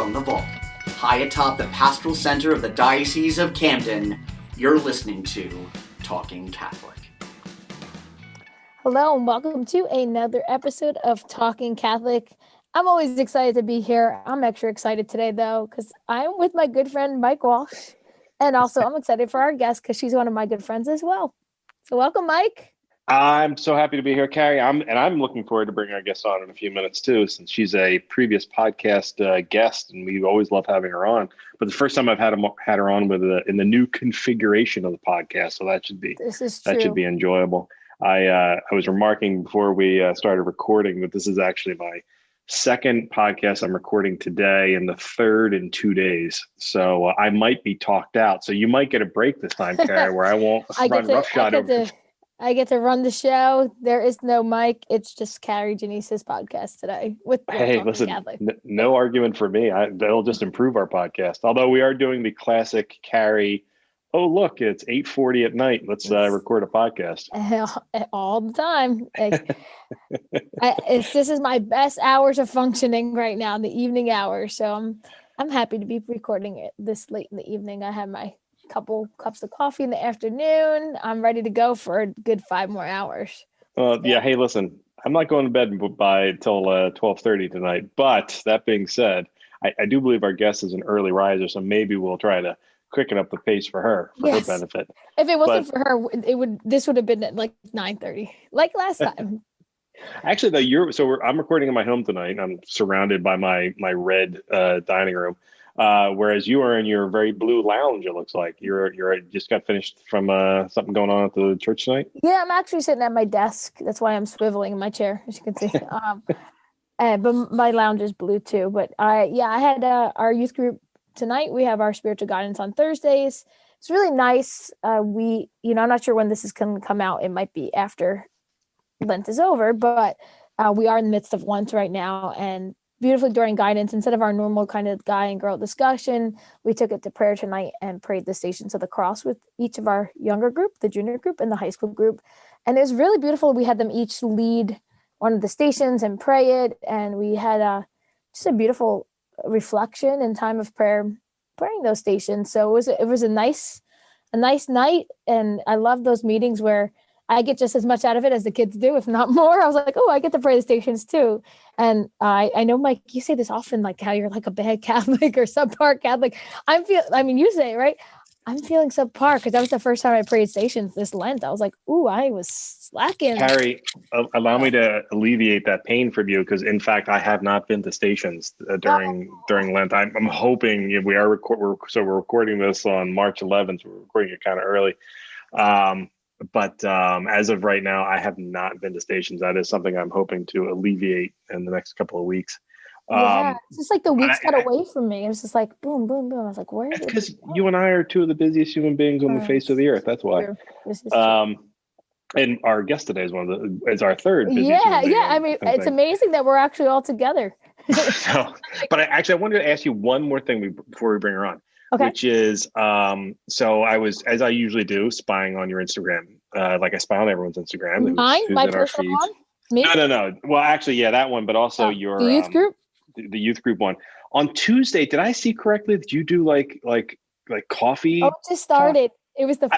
from the vault, high atop the pastoral center of the Diocese of Camden, you're listening to Talking Catholic. Hello and welcome to another episode of Talking Catholic. I'm always excited to be here. I'm extra excited today though, because I'm with my good friend Mike Walsh. And also I'm excited for our guest because she's one of my good friends as well. So welcome, Mike. I'm so happy to be here, Carrie. I'm looking forward to bringing our guest on in a few minutes too, since she's a previous podcast guest, and we always love having her on. But the first time I've had her on with in the new configuration of the podcast, so that should be enjoyable. I was remarking before we started recording that this is actually my second podcast I'm recording today and the third in 2 days. So I might be talked out. So you might get a break this time, Carrie, where I won't run roughshod over. I get to run the show. There is no Mike. It's just Carrie Janice's podcast today. Hey, listen, no argument for me. That'll just improve our podcast. Although we are doing the classic Carrie, oh, look, it's 8:40 at night. Let's record a podcast. All the time. This is my best hours of functioning right now, the evening hours. So I'm happy to be recording it this late in the evening. I have my couple cups of coffee in the afternoon. I'm ready to go for a good 5 more hours. Yeah. Hey, listen, I'm not going to bed till 12:30 tonight. But that being said, I do believe our guest is an early riser, so maybe we'll try to quicken up the pace for her benefit. If it wasn't for her, this would have been at like 9:30, like last time. Actually, though, I'm recording in my home tonight. I'm surrounded by my red dining room. Whereas you are in your very blue lounge, it looks like you're just got finished from something going on at the church tonight. Yeah, I'm actually sitting at my desk. That's why I'm swiveling in my chair, as you can see. But my lounge is blue too. But I had our youth group tonight. We have our spiritual guidance on Thursdays. It's really nice. I'm not sure when this is going to come out. It might be after Lent is over, but we are in the midst of Lent right now, and beautifully during guidance, instead of our normal kind of guy and girl discussion, we took it to prayer tonight and prayed the Stations of the Cross with each of our younger group, the junior group and the high school group. And it was really beautiful. We had them each lead one of the stations and pray it. And we had just a beautiful reflection and time of prayer, praying those stations. So it was a nice night. And I love those meetings where I get just as much out of it as the kids do, if not more. I was like, oh, I get to pray the stations too. And I know, Mike, you say this often, like how you're like a bad Catholic or subpar Catholic. You say it, right? I'm feeling subpar because that was the first time I prayed stations this Lent. I was like, ooh, I was slacking. Harry, allow me to alleviate that pain from you, because in fact, I have not been to stations during Lent. I'm hoping we're recording this on March 11th. So we're recording it kind of early. But as of right now, I have not been to stations. That is something I'm hoping to alleviate in the next couple of weeks. It's just like the weeks got away from me. It was just like boom, boom, boom. I was like, where is it? Because you and I are two of the busiest human beings on the face of the earth. That's why. And our guest today is our third busiest human being. I mean, it's amazing that we're actually all together. But I wanted to ask you one more thing before we bring her on. Okay. Which is, so I was, as I usually do, spying on your Instagram. Like I spy on everyone's Instagram. Mine? My personal one? Me? No. Well, actually, yeah, that one, but also your the youth group? The youth group one. On Tuesday, did I see correctly that you do like coffee? Oh, it just started. It was the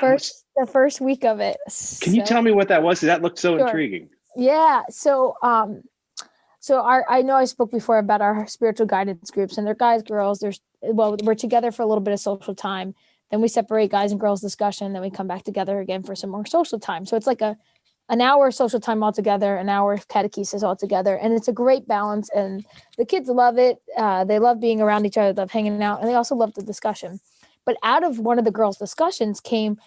first week of it. Can you tell me what that was? That looked so intriguing. Yeah. So I know I spoke before about our spiritual guidance groups, and they're guys, girls. We're together for a little bit of social time. Then we separate guys and girls discussion. Then we come back together again for some more social time. So it's like an hour social time all together, an hour of catechesis all together. And it's a great balance. And the kids love it. They love being around each other, love hanging out. And they also love the discussion. But out of one of the girls' discussions came,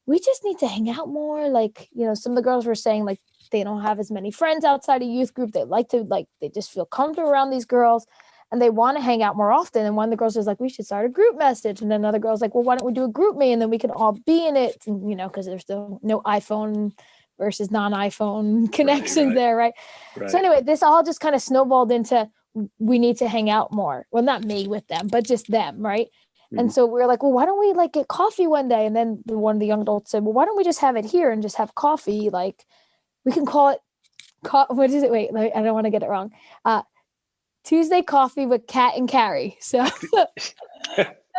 we just need to hang out more. Like, some of the girls were saying like they don't have as many friends outside of youth group. They just feel comfortable around these girls. And they want to hang out more often. And one of the girls was like, we should start a group message. And then another girl's like, well, why don't we do a group me? And then we can all be in it. And, because there's still no iPhone versus non-iPhone connections there, right? So anyway, this all just kind of snowballed into we need to hang out more. Well, not me with them, but just them, right? Mm-hmm. And so we were like, well, why don't we get coffee one day? And then one of the young adults said, well, why don't we just have it here and just have coffee? Like we can call it, what is it? Wait, I don't want to get it wrong. Tuesday coffee with Kat and Carrie. So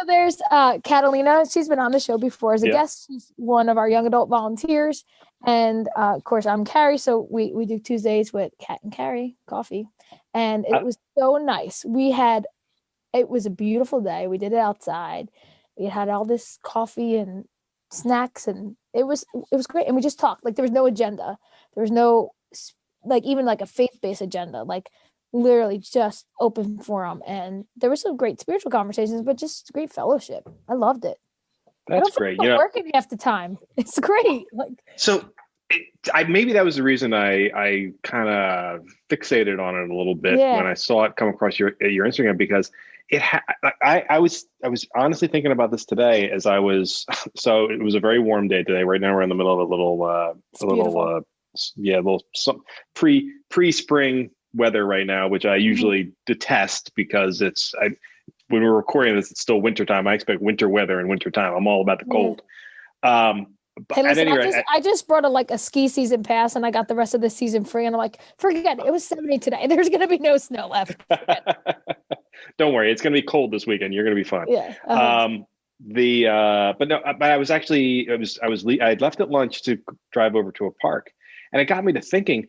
there's Catalina. She's been on the show before as a guest. She's one of our young adult volunteers. And of course, I'm Carrie. So we do Tuesdays with Kat and Carrie coffee. And it was so nice. It was a beautiful day. We did it outside. We had all this coffee and snacks, and it was great. And we just talked. Like, there was no agenda. There was no even a faith-based agenda. Like, literally just open forum. And there were some great spiritual conversations, but just great fellowship. I loved it. That's great. Working half the time. It's great. Maybe that was the reason I kind of fixated on it a little bit when I saw it come across your Instagram, because I was honestly thinking about this today as I was. So it was a very warm day today. Right now we're in the middle of a little pre-spring weather right now, which I usually detest because when we're recording this, it's still wintertime. I expect winter weather in wintertime. I'm all about the cold. Hey, listen, I just brought a ski season pass, and I got the rest of the season free. And I'm like, forget it. It was 70 today. There's going to be no snow left. Don't worry. It's going to be cold this weekend. You're going to be fine. Yeah. But I was actually, I had left at lunch to drive over to a park, and it got me to thinking,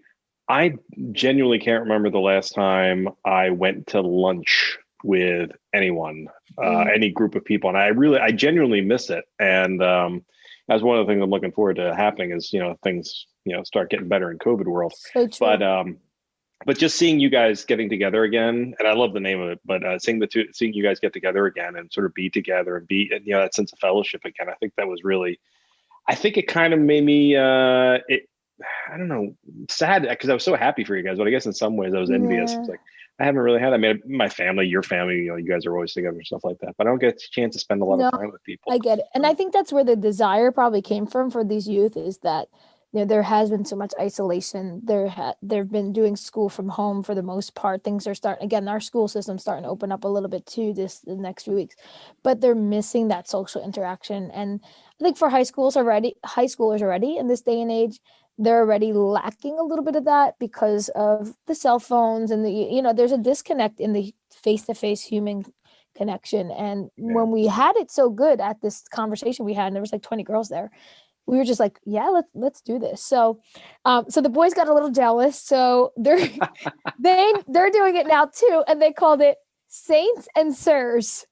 I genuinely can't remember the last time I went to lunch with anyone, any group of people. And I genuinely miss it. And, that's one of the things I'm looking forward to happening is, things, start getting better in COVID world. So true. But just seeing you guys getting together again, and I love the name of it, but seeing you guys get together again and sort of be together and be, that sense of fellowship again. I think that was really, I think it kind of made me, I don't know, sad because I was so happy for you guys, but I guess in some ways I was envious. It's like, I haven't really had that. I mean, my family, your family, you guys are always together and stuff like that, but I don't get a chance to spend a lot of time with people. I get it. And I think that's where the desire probably came from for these youth, is that, there has been so much isolation. They've been doing school from home for the most part. Things are starting, again, our school system's starting to open up a little bit too the next few weeks, but they're missing that social interaction. And I think for high schoolers already in this day and age, they're already lacking a little bit of that because of the cell phones and there's a disconnect in the face-to-face human connection. And when we had it so good at this conversation we had, and there was 20 girls there, we were just like, yeah, let's do this. So, so the boys got a little jealous. So they're doing it now too. And they called it Saints and Sirs.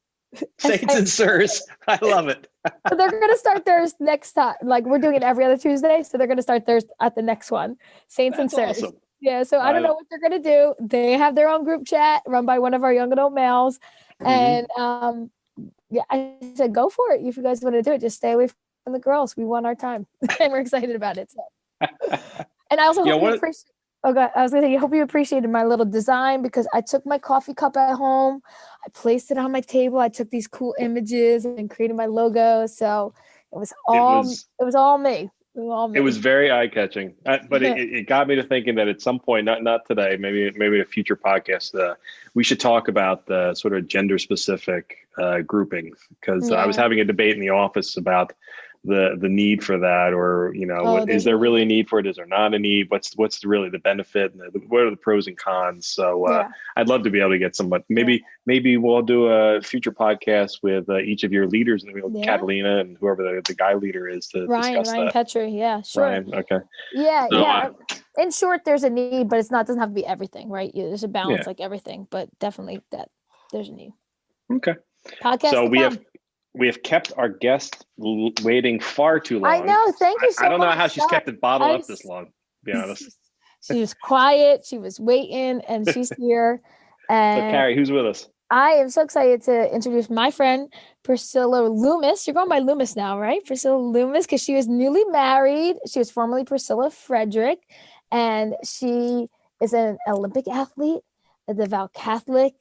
Saints and Sirs. I love it. So they're going to start theirs next time. We're doing it every other Tuesday. So they're going to start theirs at the next one. Saints and Sirs. Awesome. Yeah. So I don't know what they're going to do. They have their own group chat run by one of our young adult males. And I said, go for it. If you guys want to do it, just stay away from the girls. We want our time. And we're excited about it. So. And I also hope you appreciate. Oh God, I was gonna say, I hope you appreciated my little design, because I took my coffee cup at home, I placed it on my table, I took these cool images and created my logo. So it was all me. It was very eye-catching, but it got me to thinking that at some point, not today, maybe a future podcast, we should talk about the sort of gender-specific grouping, because I was having a debate in the office about the need for that, or is there really a need for it? Is there not a need? What's really the benefit? And what are the pros and cons? So I'd love to be able to get somebody. Maybe we'll do a future podcast with each of your leaders, and we'll Catalina and whoever the guy leader is to discuss Ryan that. Petrie, yeah, sure. Ryan, okay. Yeah. In short, there's a need, but doesn't have to be everything, right? There's a balance, like everything, but definitely that there's a need. Okay. Podcast. So we have kept our guest waiting far too long. I know. Thank you so much. I don't know how she's kept it bottled up this long, to be honest. She was quiet. She was waiting, and she's here. And so, Carrie, who's with us? I am so excited to introduce my friend, Priscilla Loomis. You're going by Loomis now, right? Priscilla Loomis, because she was newly married. She was formerly Priscilla Frederick, and she is an Olympic athlete, a devout Catholic,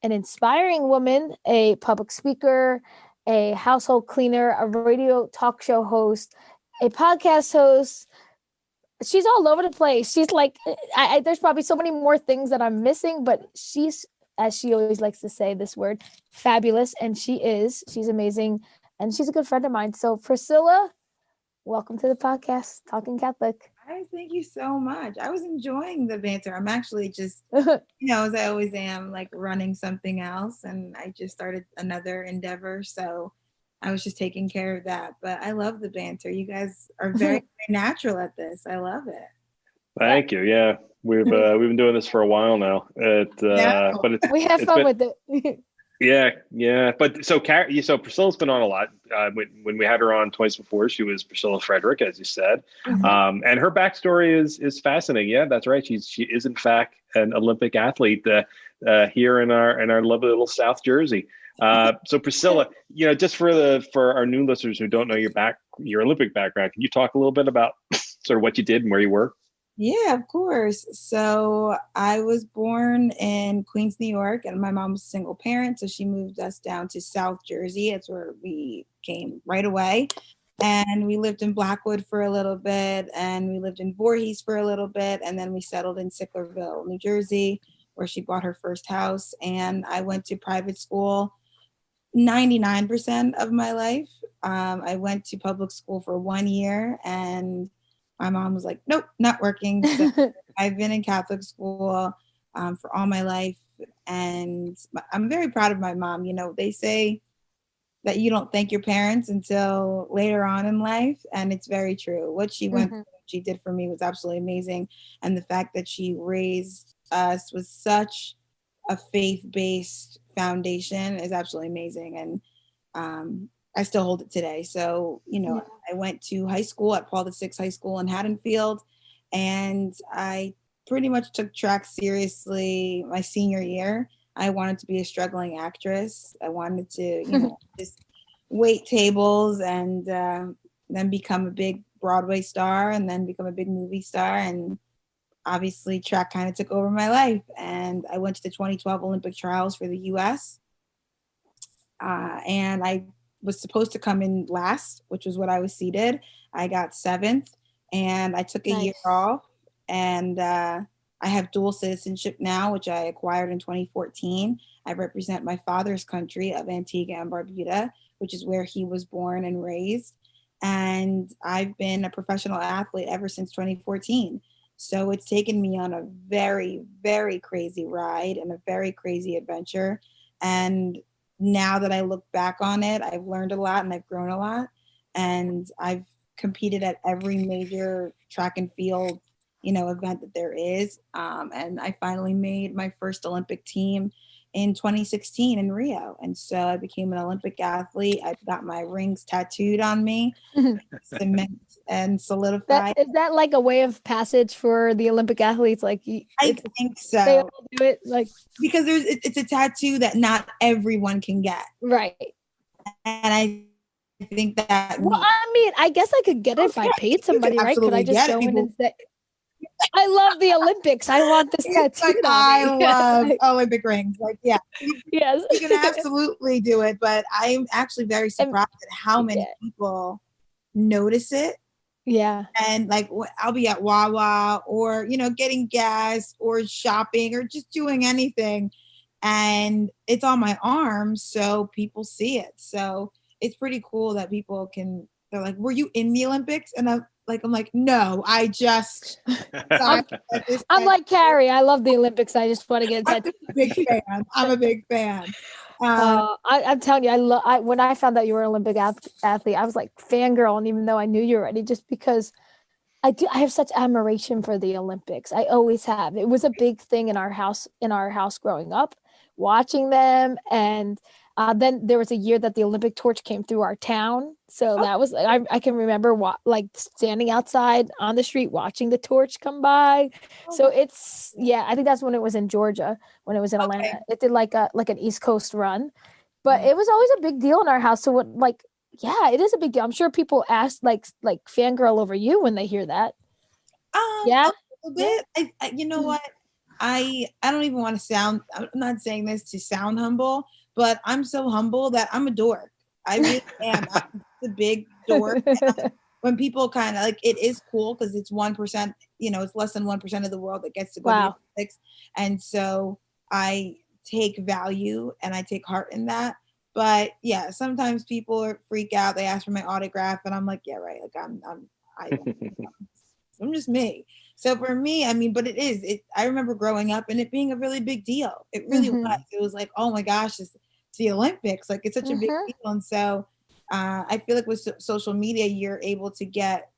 an inspiring woman, a public speaker, a household cleaner, a radio talk show host, a podcast host. She's all over the place. She's like, there's probably so many more things that I'm missing, but she's, as she always likes to say this word, fabulous. And she's amazing. And she's a good friend of mine. So Priscilla, welcome to the podcast, Talking Catholic. Thank you so much. I was enjoying the banter. I'm actually just, as I always am, like running something else, and I just started another endeavor. So I was just taking care of that. But I love the banter. You guys are very, very natural at this. I love it. Thank you. Yeah, we've been doing this for a while now. But we have fun with it. Yeah. But so Priscilla's been on a lot. When we had her on twice before, she was Priscilla Frederick, as you said, and her backstory is fascinating. Yeah, that's right. She is in fact an Olympic athlete here in our lovely little South Jersey. So Priscilla, just for our new listeners who don't know your Olympic background, can you talk a little bit about sort of what you did and where you were? Yeah, of course. So I was born in Queens, New York, and my mom was a single parent. So she moved us down to South Jersey. That's where we came right away. And we lived in Blackwood for a little bit, and we lived in Voorhees for a little bit. And then we settled in Sicklerville, New Jersey, where she bought her first house. And I went to private school 99% of my life. I went to public school for 1 year, and my mom was like, nope, not working. So I've been in Catholic school for all my life. And I'm very proud of my mom. They say that you don't thank your parents until later on in life. And it's very true. What she went through, she did for me was absolutely amazing. And the fact that she raised us with such a faith-based foundation is absolutely amazing. And I still hold it today. So, I went to high school at Paul VI High School in Haddonfield, and I pretty much took track seriously my senior year. I wanted to be a struggling actress. I wanted to, just wait tables and then become a big Broadway star and then become a big movie star. And obviously track kind of took over my life. And I went to the 2012 Olympic trials for the US. And I was supposed to come in last, which was what I was seated. I got 7th, and I took a year off. And I have dual citizenship now, which I acquired in 2014. I represent my father's country of Antigua and Barbuda, which is where he was born and raised. And I've been a professional athlete ever since 2014. So it's taken me on a very, very crazy ride and a very crazy adventure. And now that I look back on it, I've learned a lot and I've grown a lot. And I've competed at every major track and field, event that there is. And I finally made my first Olympic team in 2016 in Rio. And so I became an Olympic athlete. I've got my rings tattooed on me, cement and solidified. Is that like a way of passage for the Olympic athletes? Like, I think so. They all do it because it's a tattoo that not everyone can get. Right. And I think that. Well, I guess I could get it if I paid somebody, right? Could I just go in and say, I love the Olympics. I want this tattoo. I love Olympic rings. Yes. You can absolutely do it, but I'm actually very surprised at how many people notice it. Yeah. And I'll be at Wawa or, getting gas or shopping or just doing anything. And it's on my arm, so people see it. So it's pretty cool that people they're like, were you in the Olympics? And I'm like, no, I just. I'm like Carrie. I love the Olympics. I just want to get a tattoo. I'm a big fan. I'm telling you, when I found out you were an Olympic athlete, I was like fangirl, and even though I knew you already, just because I have such admiration for the Olympics. I always have. It was a big thing in our house growing up, watching them, and then there was a year that the Olympic torch came through our town. So that was, I can remember standing outside on the street, watching the torch come by. So it's, I think that's when it was in Georgia, when it was in Atlanta. Okay. It did like an East Coast run, but it was always a big deal in our house. So it is a big deal. I'm sure people ask like fangirl over you when they hear that. A little bit. You know what? I don't even want to sound, I'm not saying this to sound humble, but I'm so humble that I'm a dork. I really am. I'm the big dork. When people kind of it is cool because it's 1%, it's less than 1% of the world that gets to go to the Olympics. And so I take value and I take heart in that. But yeah, sometimes people freak out. They ask for my autograph and I'm like, yeah, right. I'm just me. So for me, I mean, but I remember growing up and it being a really big deal. It really was. It was like, oh my gosh, it's the Olympics. Like it's such a big deal. And so I feel like with social media, you're able to get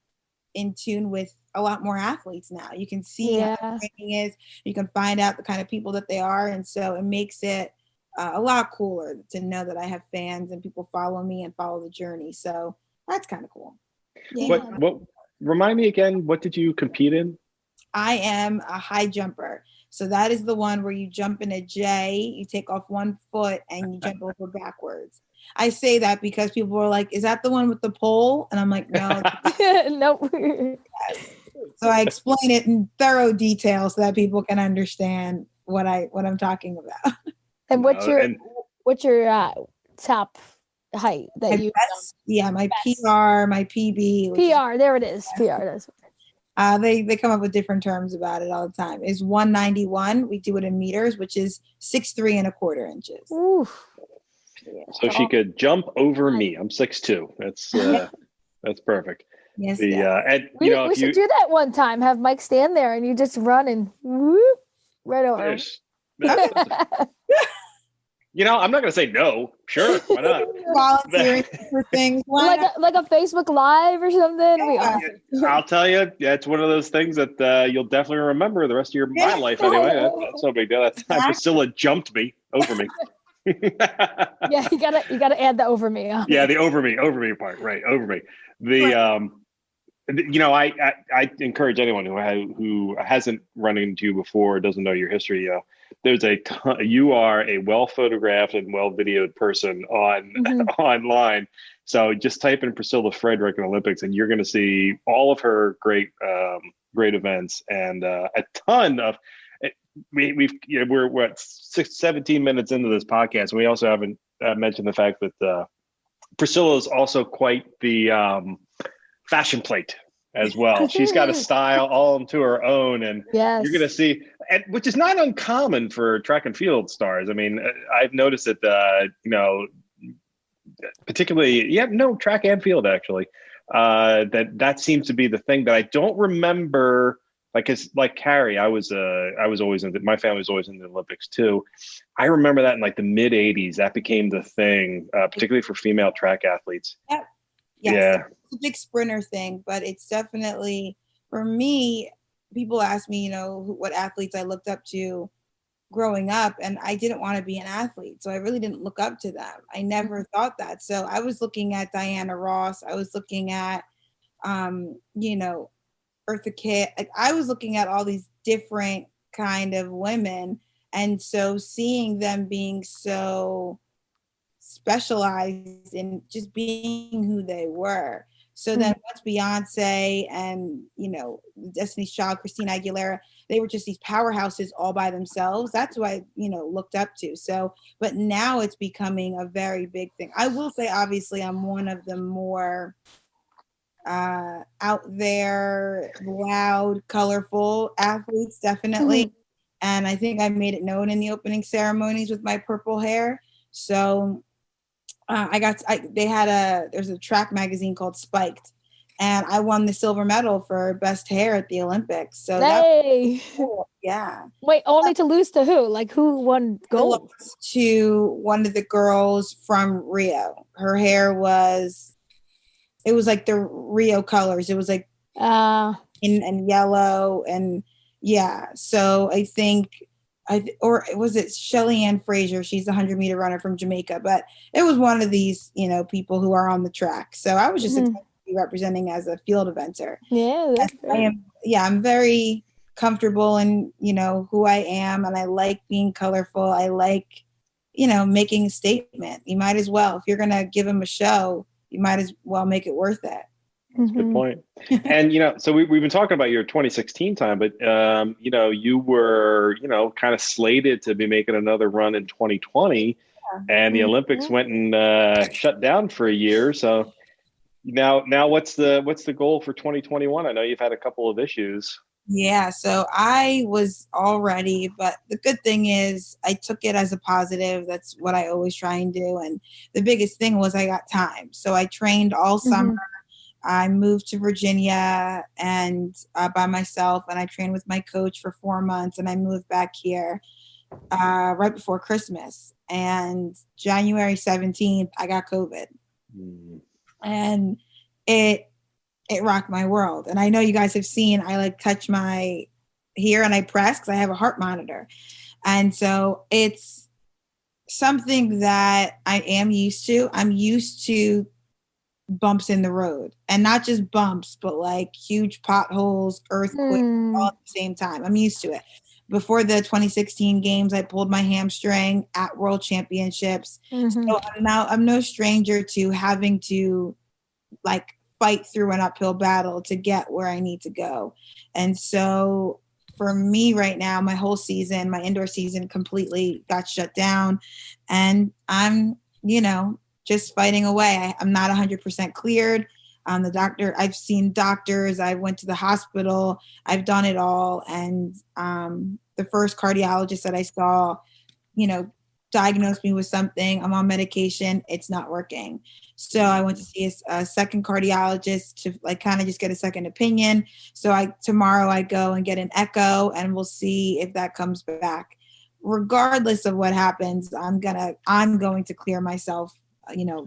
in tune with a lot more athletes now. You can see how their training is. You can find out the kind of people that they are. And so it makes it a lot cooler to know that I have fans and people follow me and follow the journey. So that's kind of cool. Yeah. What remind me again, what did you compete in? I am a high jumper. So that is the one where you jump in a J, you take off one foot and you jump over backwards. I say that because people are like, is that the one with the pole? And I'm like, no. Nope. So I explain it in thorough detail so that people can understand what I'm talking about. And what's your top height that you best, my best. PR, my PB. PR, there it is. PR. That's they come up with different terms about it all the time. Is 191. We do it in meters, which is 6'3¼ inches. Oof. Yeah. So she could jump over me. I'm 6'2". That's perfect. Yes. And we should do that one time. Have Mike stand there and you just run and whoop right over. I'm not going to say no. Sure, why not? Volunteering for things. Like a Facebook Live or something. I'll tell you, it's one of those things that you'll definitely remember the rest of my life anyway. That's no big deal. That time Priscilla jumped me over me. Yeah, you gotta add the over me. Yeah, the over me part, right? Over me. I encourage anyone who hasn't run into you before, doesn't know your history. There's you are a well photographed and well videoed person online. So just type in Priscilla Frederick and Olympics, and you're going to see all of her great events and a ton of. We're 17 minutes into this podcast, and we also haven't mentioned the fact that Priscilla is also quite the fashion plate as well. She's got a style all into her own, and you're going to see, which is not uncommon for track and field stars. I mean, I've noticed that particularly, track and field actually. That seems to be the thing that I don't remember. Like Carrie, I was always my family was always in the Olympics too. I remember that in like the mid '80s, that became the thing, particularly for female track athletes. Yep. Yes. Yeah. It's a big sprinter thing, but it's definitely, for me, people ask me, what athletes I looked up to growing up, and I didn't want to be an athlete. So I really didn't look up to them. I never thought that. So I was looking at Diana Ross. I was looking at, Eartha Kitt. Like I was looking at all these different kind of women, and so seeing them being so specialized in just being who they were. So then once Beyonce and Destiny's Child, Christina Aguilera, they were just these powerhouses all by themselves. That's who I looked up to. So, but now it's becoming a very big thing. I will say, obviously, I'm one of the more out there, loud, colorful athletes, definitely. And I think I made it known in the opening ceremonies with my purple hair. So there's a track magazine called Spiked, and I won the silver medal for best hair at the Olympics. So that was cool. Yeah. Wait, only to lose to who? Like who won gold? To one of the girls from Rio. Her hair it was like the Rio colors. It was like in yellow, and so I think or was it Shelly Ann Fraser? She's a 100-meter runner from Jamaica, but it was one of these, people who are on the track. So I was just excited to be representing as a field eventer. Yeah, I'm very comfortable in, who I am, and I like being colorful. I like, making a statement. You might as well, if you're going to give them a show, you might as well make it worth it. That's a good point. And, so we've been talking about your 2016 time, but, you were, kind of slated to be making another run in 2020 and the Olympics went and shut down for a year. So now what's the goal for 2021? I know you've had a couple of issues. Yeah. So I was all ready, but the good thing is I took it as a positive. That's what I always try and do. And the biggest thing was I got time. So I trained all summer. I moved to Virginia and by myself, and I trained with my coach for 4 months, and I moved back here right before Christmas. And January 17th, I got COVID. And it rocked my world. And I know you guys have seen, I like touch my here and I press because I have a heart monitor. And so it's something that I am used to. I'm used to bumps in the road, and not just bumps, but like huge potholes, earthquakes, all at the same time. I'm used to it. Before the 2016 games, I pulled my hamstring at World Championships. So I'm no stranger to having to like fight through an uphill battle to get where I need to go. And so for me right now, my whole season, my indoor season completely got shut down, and I'm, just fighting away. I'm not 100% cleared. The doctor, I've seen doctors, I went to the hospital, I've done it all. And the first cardiologist that I saw, diagnosed me with something. I'm on medication. It's not working. So I went to see a second cardiologist to like kind of just get a second opinion. So tomorrow I go and get an echo, and we'll see if that comes back. Regardless of what happens, I'm going to clear myself,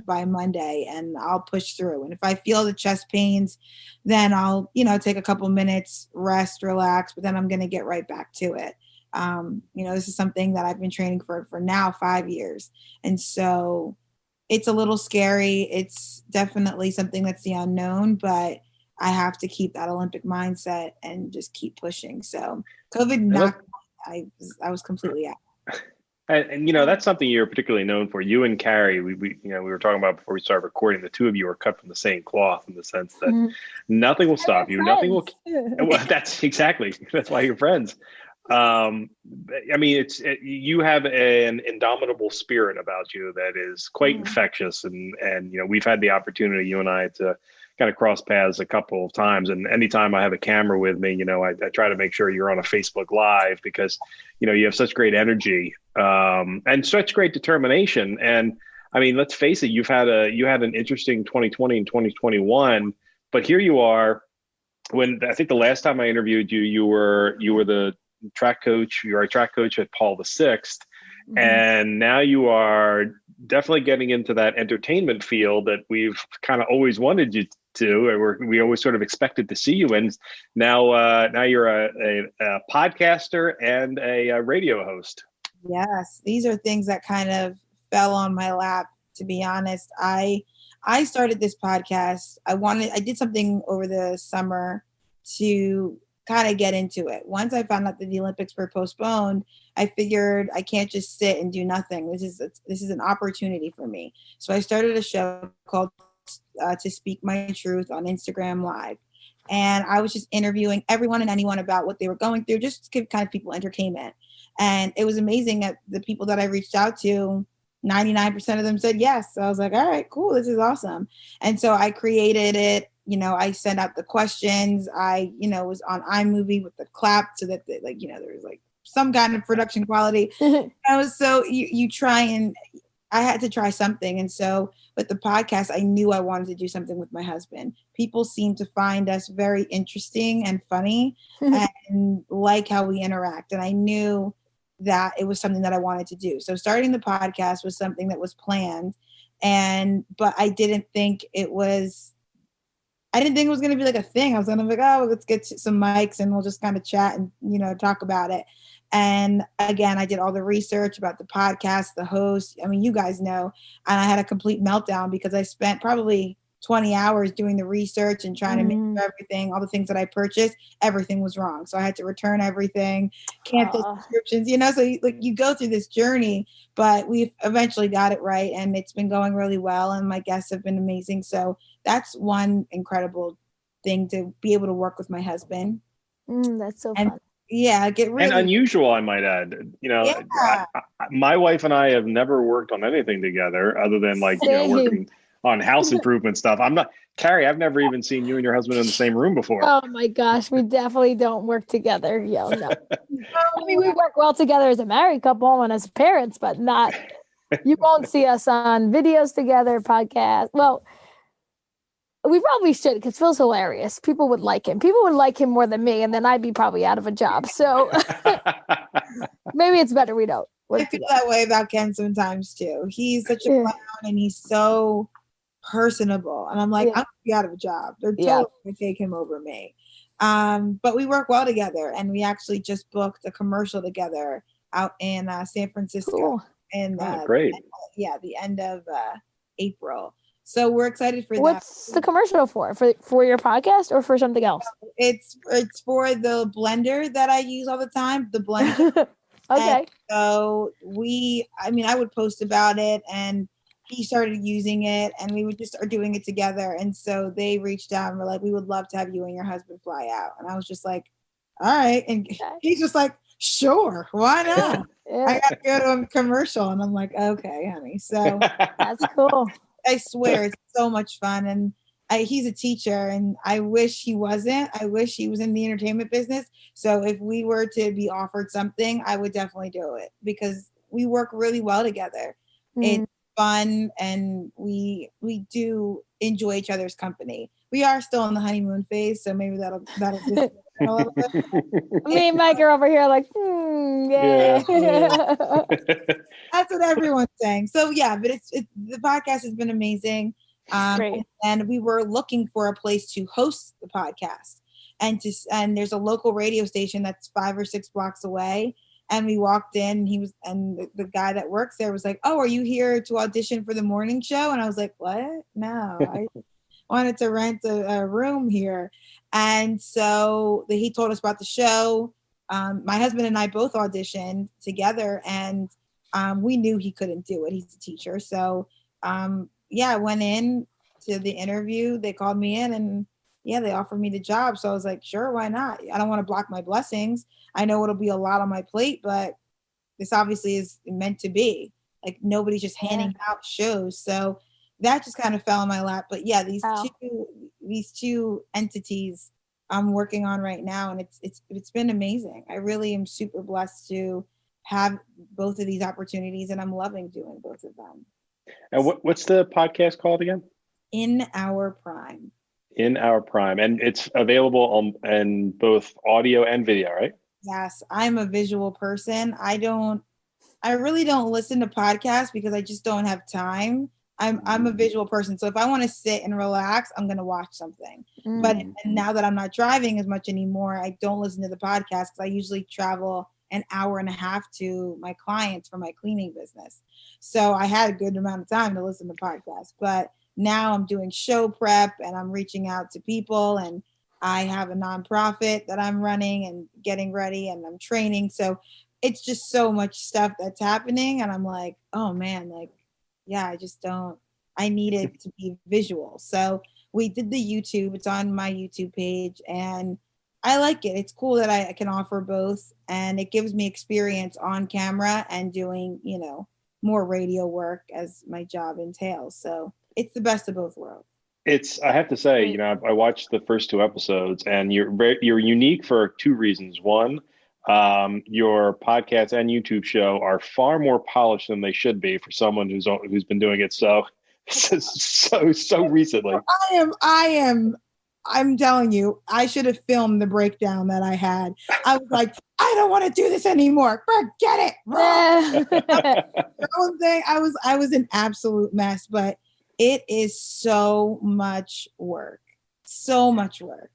by Monday, and I'll push through. And if I feel the chest pains, then I'll, take a couple minutes, rest, relax, but then I'm going to get right back to it. This is something that I've been training for now 5 years. And so it's a little scary. It's definitely something that's the unknown, but I have to keep that Olympic mindset and just keep pushing. So COVID knocked me. I was completely out. And that's something you're particularly known for. You and Carrie, we were talking about before we started recording. The two of you are cut from the same cloth in the sense that nothing will stop you. Nothing will. Well, that's why you're friends. You have an indomitable spirit about you that is quite infectious, and we've had the opportunity, you and I, to kind of cross paths a couple of times. And anytime I have a camera with me, I try to make sure you're on a Facebook Live because, you have such great energy and such great determination. And I mean, let's face it, you had an interesting 2020 and 2021, but here you are. When I think the last time I interviewed you, you were the track coach. You are a track coach at Paul VI. And now you are definitely getting into that entertainment field that we've kind of always wanted you to, or we always sort of expected to see you in. Now you're a podcaster and a radio host. Yes, these are things that kind of fell on my lap, to be honest. I started this podcast. I did something over the summer to kind of get into it. Once I found out that the Olympics were postponed, I figured I can't just sit and do nothing. This is an opportunity for me. So I started a show called To Speak My Truth on Instagram Live. And I was just interviewing everyone and anyone about what they were going through, just to give kind of people entertainment. And it was amazing that the people that I reached out to, 99% of them said yes. So I was like, all right, cool. This is awesome. And so I created it. I sent out the questions. I, was on iMovie with the clap so that, there was like some kind of production quality. I was so you try, and I had to try something. And so with the podcast, I knew I wanted to do something with my husband. People seem to find us very interesting and funny and like how we interact. And I knew that it was something that I wanted to do. So starting the podcast was something that was planned. But I didn't think it was going to be like a thing. I was going to be like, let's get some mics and we'll just kind of chat and, talk about it. And again, I did all the research about the podcast, the host. I mean, you guys know, and I had a complete meltdown because I spent probably 20 hours doing the research and trying to make sure everything, all the things that I purchased, everything was wrong. So I had to return everything, cancel subscriptions, so you go through this journey, but we've eventually got it right. And it's been going really well. And my guests have been amazing. So that's one incredible thing, to be able to work with my husband. That's so fun. Yeah, get really and unusual, I might add. My wife and I have never worked on anything together other than working on house improvement stuff. I'm not, Carrie, I've never even seen you and your husband in the same room before. Oh my gosh, we definitely don't work together. No. I mean, we work well together as a married couple and as parents, but not, you won't see us on videos together, podcasts. Well, We probably should, because Phil's hilarious. People would like him. People would like him more than me, and then I'd be probably out of a job. So maybe it's better we don't. I feel that way about Ken sometimes too. He's such a clown, and he's so personable. And I'm like, I'm gonna be out of a job. They're totally gonna take him over me. But we work well together, and we actually just booked a commercial together out in San Francisco. And great. The end of April. So we're excited for that. What's the commercial for? For your podcast or for something else? It's for the blender that I use all the time. The blender. Okay. And so I would post about it, and he started using it, and we would just start doing it together. And so they reached out and were like, "We would love to have you and your husband fly out." And I was just like, "All right." And he's just like, "Sure, why not?" I got to go to a commercial, and I'm like, "Okay, honey." So that's cool. I swear it's so much fun. And he's a teacher, and I wish he wasn't. I wish he was in the entertainment business. So if we were to be offered something, I would definitely do it, because we work really well together. It's fun, and we do enjoy each other's company. We are still in the honeymoon phase, so maybe that'll just a little bit. Me and Mike are over here like, yeah. That's what everyone's saying. So yeah, but it's the podcast has been amazing. And we were looking for a place to host the podcast, and there's a local radio station that's 5 or 6 blocks away. And we walked in, and the guy that works there was like, "Oh, are you here to audition for the morning show?" And I was like, "What? No, I wanted to rent a room here." And so he told us about the show. My husband and I both auditioned together, and we knew he couldn't do it. He's a teacher. So I went in to the interview. They called me in, and they offered me the job. So I was like, sure, why not? I don't want to block my blessings. I know it'll be a lot on my plate, but this obviously is meant to be. Like, nobody's just handing out shows. So that just kind of fell in my lap. But yeah, these two entities I'm working on right now, and it's been amazing. I really am super blessed to have both of these opportunities, and I'm loving doing both of them. And what's the podcast called again? In Our Prime. In Our Prime. And it's available in both audio and video, right? Yes, I'm a visual person. I really don't listen to podcasts because I just don't have time. I'm a visual person. So if I want to sit and relax, I'm going to watch something. But now that I'm not driving as much anymore, I don't listen to the podcast, because I usually travel an hour and a half to my clients for my cleaning business. So I had a good amount of time to listen to podcasts. But now I'm doing show prep, and I'm reaching out to people, and I have a nonprofit that I'm running and getting ready, and I'm training. So it's just so much stuff that's happening. And I'm like, oh man, I need it to be visual. So we did the YouTube. It's on my YouTube page, and I like it. It's cool that I can offer both, and it gives me experience on camera and doing, more radio work as my job entails. So it's the best of both worlds. I have to say, I watched the first 2 episodes, and you're unique for 2 reasons. One, your podcast and YouTube show are far more polished than they should be for someone who's been doing it so recently. I'm telling you, I should have filmed the breakdown that I had. I was like, I don't want to do this anymore. Forget it. I was an absolute mess, but it is so much work. So much work.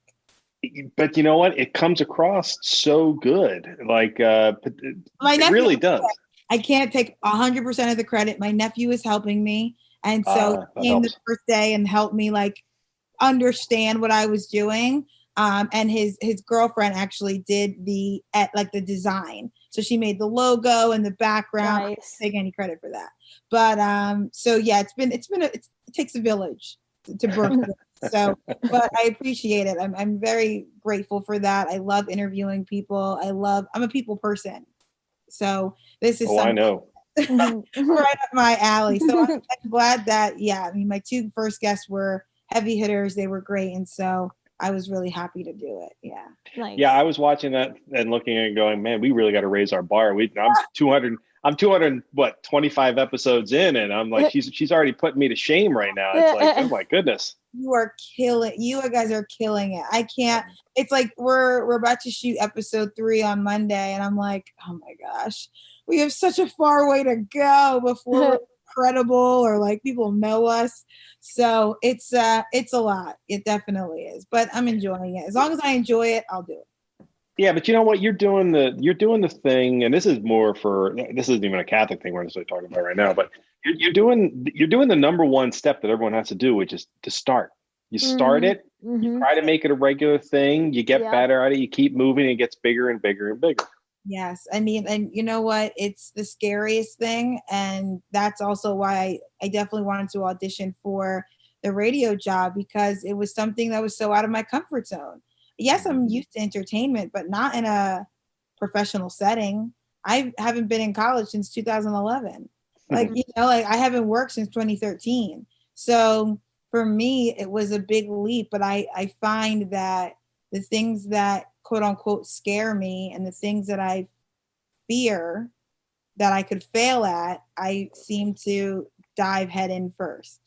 But you know what? It comes across so good. Like, it really does. I can't take 100% of the credit. My nephew is helping me. And so he came the first day and helped me understand what I was doing. And his girlfriend actually did the design. So she made the logo and the background. Nice. I don't take any credit for that. But it takes a village to birth it. So, but I appreciate it. I'm very grateful for that. I love interviewing people. I'm a people person. So this is I know. right up my alley. So I'm glad that, my 2 first guests were heavy hitters. They were great. And so I was really happy to do it. Yeah. Nice. Yeah. I was watching that and looking at it and going, man, we really got to raise our bar. I'm I'm 225 episodes in, and I'm like, she's already putting me to shame right now. It's like, oh my goodness. You guys are killing it. I can't. It's like we're about to shoot episode 3 on Monday, and I'm like, oh my gosh, we have such a far way to go before we're credible or like people know us. So it's a lot. It definitely is, but I'm enjoying it. As long as I enjoy it, I'll do it. Yeah, but you know what? You're doing the thing, and this isn't even a Catholic thing we're necessarily talking about right now, but you're doing the number one step that everyone has to do, which is to start. You start it, you try to make it a regular thing, you get better at it, you keep moving, it gets bigger and bigger and bigger. Yes. I mean, and you know what? It's the scariest thing. And that's also why I definitely wanted to audition for the radio job, because it was something that was so out of my comfort zone. Yes, I'm used to entertainment, but not in a professional setting. I haven't been in college since 2011. Like, like I haven't worked since 2013. So for me, it was a big leap, but I find that the things that quote unquote scare me and the things that I fear that I could fail at, I seem to dive head in first.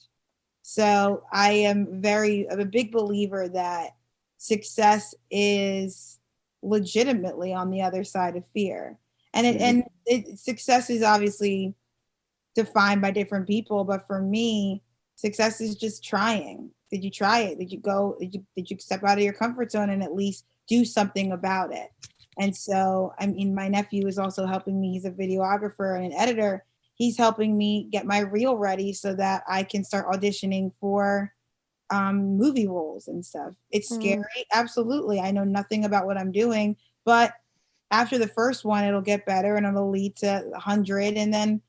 So I'm a big believer that success is legitimately on the other side of fear. And success is obviously defined by different people, but for me, success is just trying. Did you try it? Did you step out of your comfort zone and at least do something about it? And so, I mean, my nephew is also helping me. He's a videographer and an editor. He's helping me get my reel ready so that I can start auditioning for movie roles and stuff. It's scary. Absolutely. I know nothing about what I'm doing, but after the first one, it'll get better and it'll lead to 100. And then,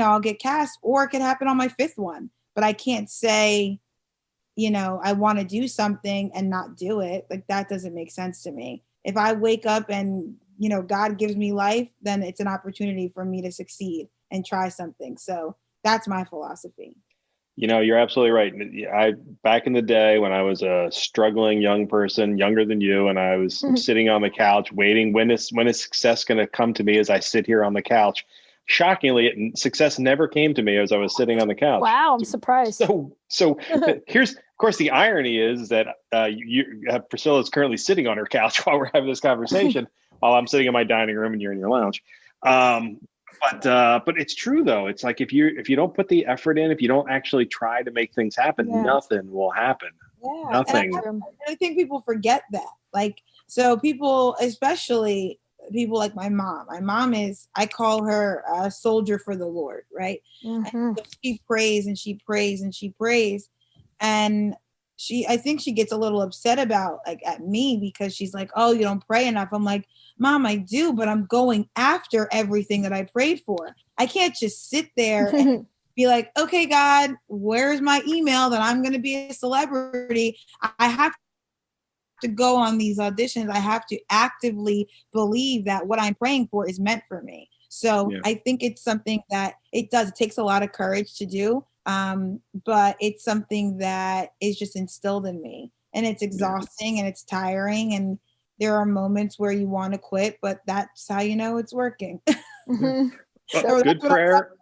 I'll get cast, or it could happen on my 5th one, but I can't say, I want to do something and not do it. Like, that doesn't make sense to me. If I wake up and, God gives me life, then it's an opportunity for me to succeed and try something. So that's my philosophy. You're absolutely right. Back in the day when I was a struggling young person, younger than you, and I was sitting on the couch waiting, when is success going to come to me as I sit here on the couch? Shockingly, success never came to me as I was sitting on the couch. Wow, I'm surprised. So here's, of course, the irony is that Priscilla is currently sitting on her couch while we're having this conversation, while I'm sitting in my dining room and you're in your lounge. But it's true though. It's like if you don't put the effort in, if you don't actually try to make things happen, nothing will happen. Yeah, nothing. I think people forget that. Like, so people, especially people like my mom. My mom I call her a soldier for the Lord, right? And so she prays and she prays and she prays, and I think she gets a little upset at me because she's like, oh, you don't pray enough. I'm like, Mom, I do, but I'm going after everything that I prayed for. I can't just sit there and be like, okay, God, where's my email that I'm going to be a celebrity? I have to go on these auditions. I have to actively believe that what I'm praying for is meant for me. So I think it's something that it takes a lot of courage to do. But it's something that is just instilled in me, and it's exhausting and it's tiring. And there are moments where you want to quit, but that's how it's working. So good prayer.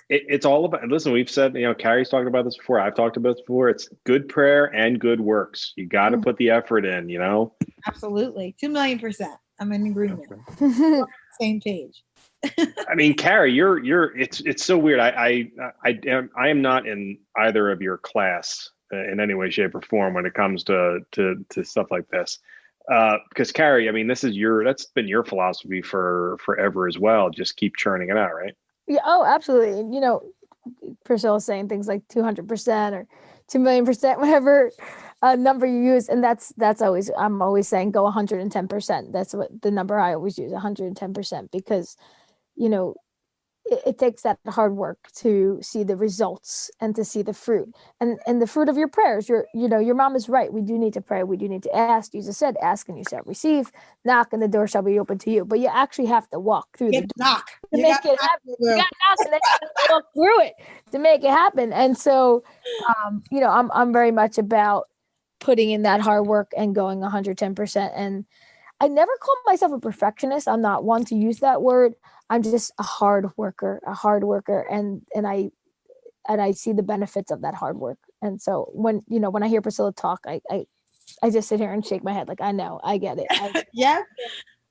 It's all about, listen, we've said, Carrie's talked about this before. I've talked about this before. It's good prayer and good works. You got to put the effort in, Absolutely. 2,000,000%. I'm in agreement. Okay. Same page. I mean, Carrie, it's so weird. I am not in either of your class in any way, shape, or form when it comes to stuff like this. Because Carrie, I mean, that's been your philosophy for forever as well. Just keep churning it out, right? Yeah. Oh, absolutely. Priscilla's saying things like 200% or 2,000,000%, whatever number you use. And that's always, I'm always saying go 110%. That's what the number I always use, 110%, because, it takes that hard work to see the results and to see the fruit and the fruit of your prayers. Your mom is right. We do need to pray. We do need to ask. Jesus said, ask and you shall receive, knock and the door shall be open to you. But you actually have to walk through the door knock to make it happen. You got to knock and then you have to walk through it to make it happen. And so, I'm very much about putting in that hard work and going 110%. And I never called myself a perfectionist. I'm not one to use that word. I'm just a hard worker, and I see the benefits of that hard work. And so when I hear Priscilla talk, I just sit here and shake my head like, I know, I get it. Yeah,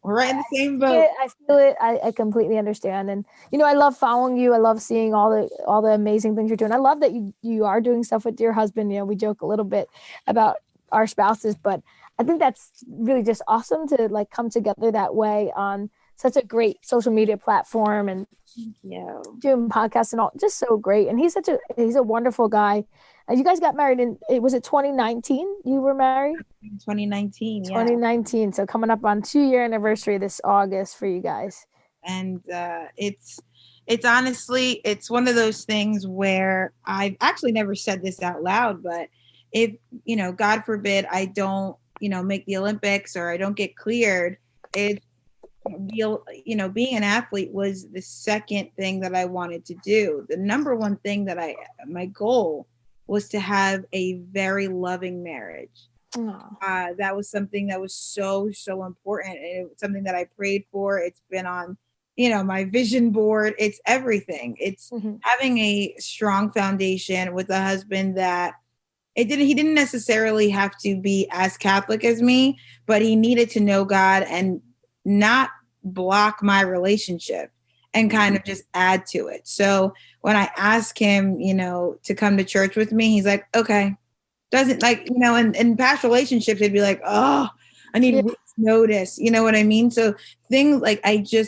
we're right in the same boat. I feel it. I completely understand. And I love following you. I love seeing all the amazing things you're doing. I love that you are doing stuff with your husband. We joke a little bit about our spouses, but I think that's really just awesome to like come together that way on such a great social media platform and doing podcasts and all, just so great. And he's a wonderful guy. And you guys got married was it 2019 you were married? 2019, yeah. 2019. So coming up on 2-year anniversary this August for you guys. And it's honestly, it's one of those things where I've actually never said this out loud, but if, God forbid, I don't, make the Olympics or I don't get cleared, being an athlete was the second thing that I wanted to do. The number one thing my goal was to have a very loving marriage. That was something that was so, so important. And it was something that I prayed for. It's been on, my vision board. It's everything. It's having a strong foundation with a husband that he didn't necessarily have to be as Catholic as me, but he needed to know God and not block my relationship and kind of just add to it. So when I ask him, to come to church with me, he's like, okay. Doesn't like, in past relationships, they'd be like, oh, I need weeks notice. You know what I mean? So things like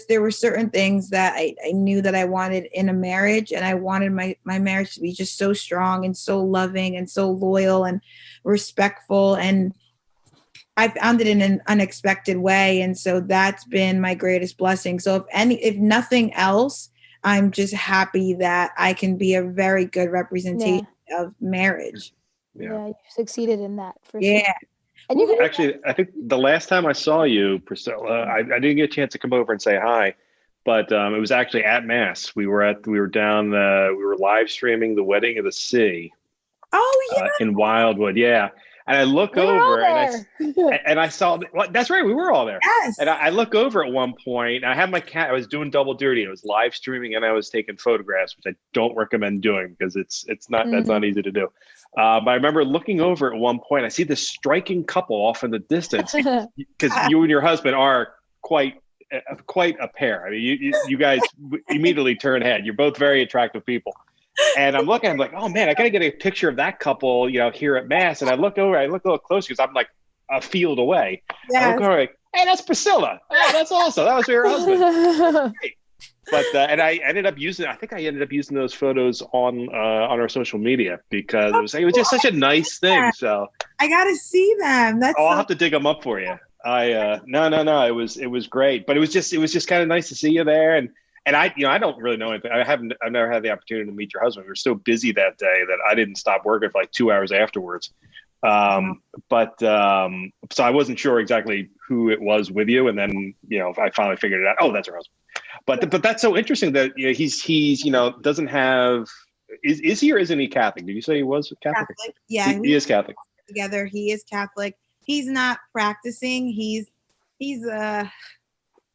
there were certain things that I knew that I wanted in a marriage, and I wanted my marriage to be just so strong and so loving and so loyal and respectful. And I found it in an unexpected way. And so that's been my greatest blessing. So if nothing else, I'm just happy that I can be a very good representation of marriage. Yeah, you succeeded in that for sure. And you actually, I think the last time I saw you, Priscilla, I didn't get a chance to come over and say hi, but it was actually at Mass. We were live streaming the Wedding of the Sea. Oh yeah, in Wildwood, yeah. And I look over and I saw, that's right, we were all there. Yes. And I look over at one point, I had my cat, I was doing double duty. I was live streaming and I was taking photographs, which I don't recommend doing because that's not easy to do. But I remember looking over at one point, I see this striking couple off in the distance because you and your husband are quite a pair. I mean, you guys immediately turn head. You're both very attractive people. And I'm looking, I'm like, oh man, I got to get a picture of that couple, here at Mass. And I look a little closer because I'm like a field away. Yes. I look over like, hey, that's Priscilla. Oh, that's awesome. That was your husband. But and I ended up using those photos on our social media because it was just such a nice thing. So I got to see them. I'll have to dig them up for you. No. It was great, but it was just kind of nice to see you there. And I don't really know anything. I've never had the opportunity to meet your husband. We were so busy that day that I didn't stop working for like 2 hours afterwards. But so I wasn't sure exactly who it was with you. And then, I finally figured it out. Oh, that's her husband. But that's so interesting that he's doesn't have, is he or isn't he Catholic? Did you say he was Catholic? Yeah. He is Catholic. Together. He is Catholic. He's not practicing. He's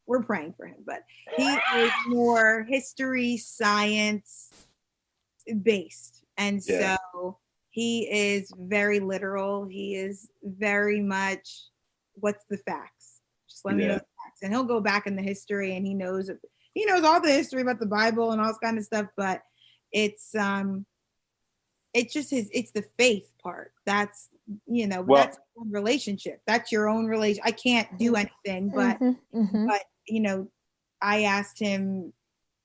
we're praying for him, but he is more history, science based. And so he is very literal. He is very much, what's the facts? Just let me know the facts. And he'll go back in the history and he knows all the history about the Bible and all this kind of stuff, but it's just it's the faith part. That's, that's a relationship. That's your own relation. I can't do anything, but, but I asked him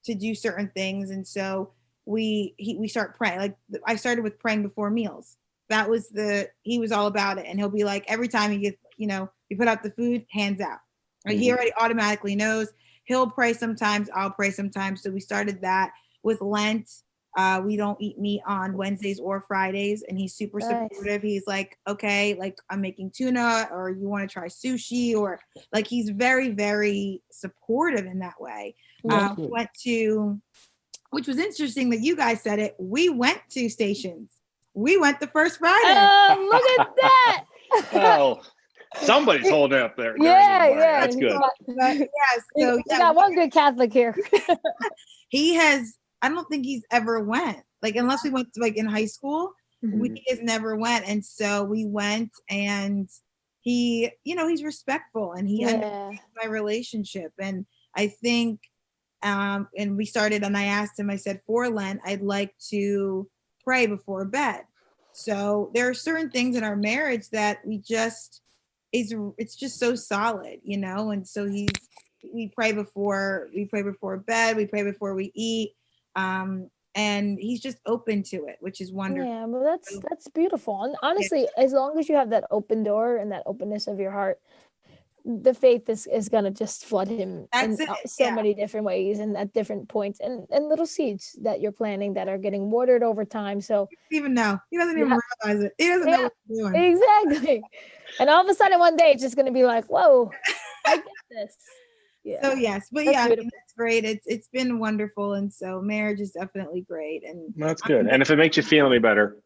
to do certain things. And so we start praying. Like I started with praying before meals. That was he was all about it. And he'll be like, every time he gets, we put out the food, hands out. Right? He already automatically knows. He'll pray sometimes. I'll pray sometimes. So we started that with Lent. We don't eat meat on Wednesdays or Fridays, and he's super supportive. He's like, okay, like I'm making tuna, or you want to try sushi, or like he's very, very supportive in that way. Went to, which was interesting that you guys said it. We went to Stations. We went the first Friday. Look at that. Oh, Somebody's holding up there. Yeah. That's good. But so We got one good Catholic here. he has. I don't think he's ever went. Like unless we went to, like in high school, we has never went. And so we went, and he, he's respectful, and he understands my relationship. And I think, and we started, and I asked him. I said, for Lent, I'd like to pray before bed. So there are certain things in our marriage that it's just so solid, and so we pray before bed, we pray before we eat, and he's just open to it, which is wonderful. Yeah, well, that's beautiful. And honestly, as long as you have that open door and that openness of your heart, the faith is going to just flood him in so many different ways and at different points, and little seeds that you're planting that are getting watered over time. So he doesn't even know. He doesn't even realize it. He doesn't know what he's doing. Exactly. And all of a sudden one day it's just going to be like, whoa, I get this. Yeah. So yes, but that's great. It's been wonderful. And so marriage is definitely great. And that's good. And if it makes you feel any better,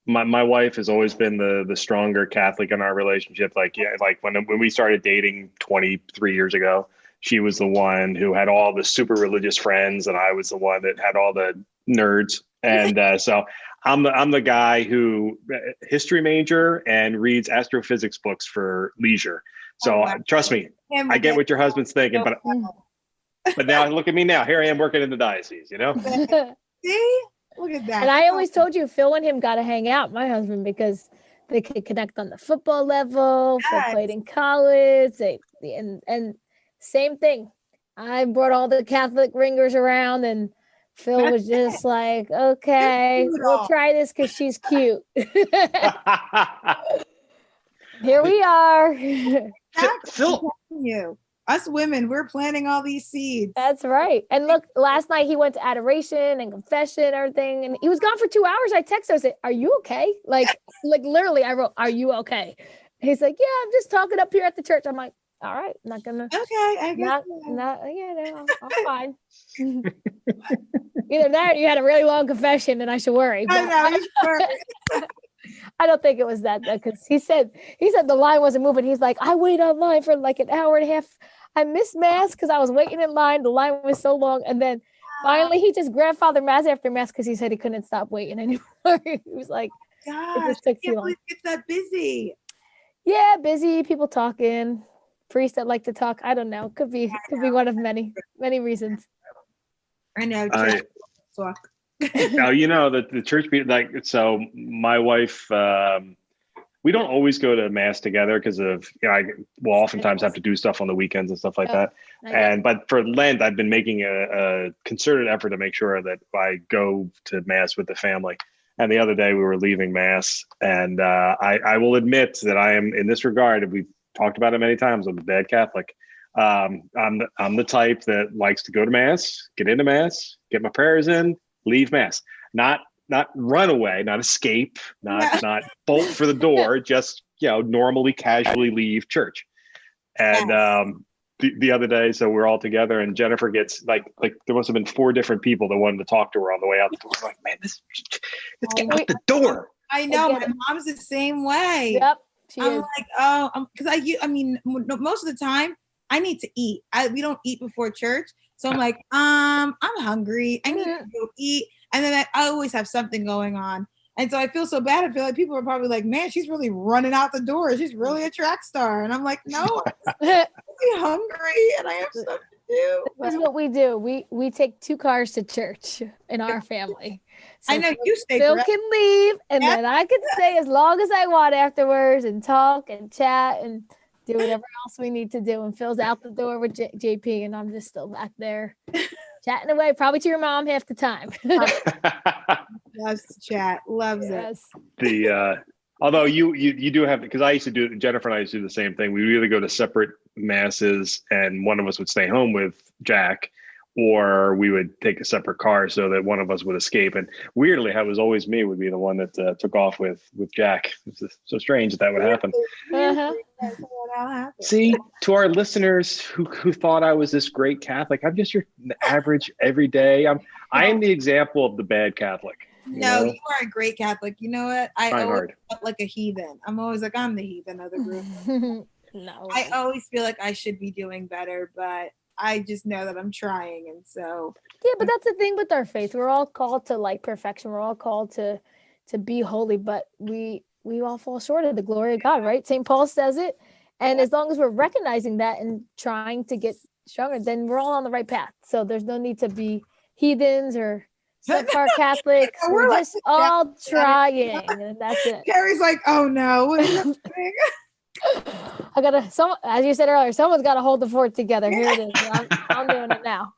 my wife has always been the stronger Catholic in our relationship. Like when we started dating 23 years ago, she was the one who had all the super religious friends, and I was the one that had all the nerds. And so I'm the guy who history major and reads astrophysics books for leisure. So trust me, I get what your husband's thinking, but now look at me now. Here I am working in the diocese. See. Look at that. And I always told you, Phil and him got to hang out, my husband, because they could connect on the football level. Phil played in college. And same thing. I brought all the Catholic ringers around, and Phil was just like, okay, we'll try this because she's cute. Here we are. Phil. Us women, we're planting all these seeds. That's right. And look, last night he went to adoration and confession and everything, and he was gone for 2 hours. I texted him, I said, "Are you okay?" Like literally, I wrote, "Are you okay?" He's like, "Yeah, I'm just talking up here at the church." I'm like, "All right, I'm not gonna." Okay, I guess I'm fine. Either that, or you had a really long confession, and I should worry. I don't think it was that, because he said the line wasn't moving. He's like, "I waited online for like an hour and a half. I missed mass because I was waiting in line. The line was so long." And then finally he just grandfathered mass after mass because he said he couldn't stop waiting anymore. He was like, "Gosh, it just took too long." It's that busy. Yeah, busy, people talking, priests that like to talk. I don't know. Could be one of many reasons. I know. Talk. Now, the church, so my wife, we don't always go to mass together because of, we'll oftentimes have to do stuff on the weekends and stuff like that. But for Lent, I've been making a concerted effort to make sure that I go to mass with the family. And the other day we were leaving mass, and I will admit that I am, in this regard, we've talked about it many times, I'm a bad Catholic. I'm the type that likes to go to mass, get into mass, get my prayers in, leave mass, not run away, not escape, not bolt for the door, just, normally casually leave church. And the other day, so we're all together, and Jennifer gets like there must have been 4 different people that wanted to talk to her on the way out the door. I'm like, man, let's get out the door. I know, my mom's the same way. Yep. I'm like, because I mean, most of the time I need to eat. We don't eat before church. So I'm like, I'm hungry. I need to go eat. And then I always have something going on. And so I feel so bad. I feel like people are probably like, man, she's really running out the door. She's really a track star. And I'm like, no, I'm really hungry and I have stuff to do. This is what we do. We take 2 cars to church in our family. So I know you stay. Phil can leave, and then I can stay as long as I want afterwards and talk and chat and do whatever else we need to do. And Phil's out the door with JP, and I'm just still back there chatting away, probably to your mom half the time. Loves to chat, loves it. Although you do have, because I used to do, Jennifer and I used to do the same thing. We would either go to separate masses and one of us would stay home with Jack, or we would take a separate car so that one of us would escape. And weirdly, it was always me would be the one that took off with Jack. It's so strange that would happen. See, to our listeners who thought I was this great Catholic, I'm just your average everyday. I am the example of the bad Catholic. No, know? you are a great Catholic. You know what? I Trying always hard. felt like a heathen. I'm always like, I'm the heathen of the group. No. I always feel like I should be doing better, but I just know that I'm trying. And so, Yeah, but that's the thing with our faith. We're all called to like perfection. We're all called to be holy, but we all fall short of the glory of God, right? St. Paul says it. And as long as we're recognizing that and trying to get stronger, then we're all on the right path. So there's no need to be heathens or subpar Catholics. We're We're like just all trying, and that's it. Carrie's like, oh no, what is happening? I gotta, as you said earlier, someone's got to hold the fort together. Here it is. I'm doing it now.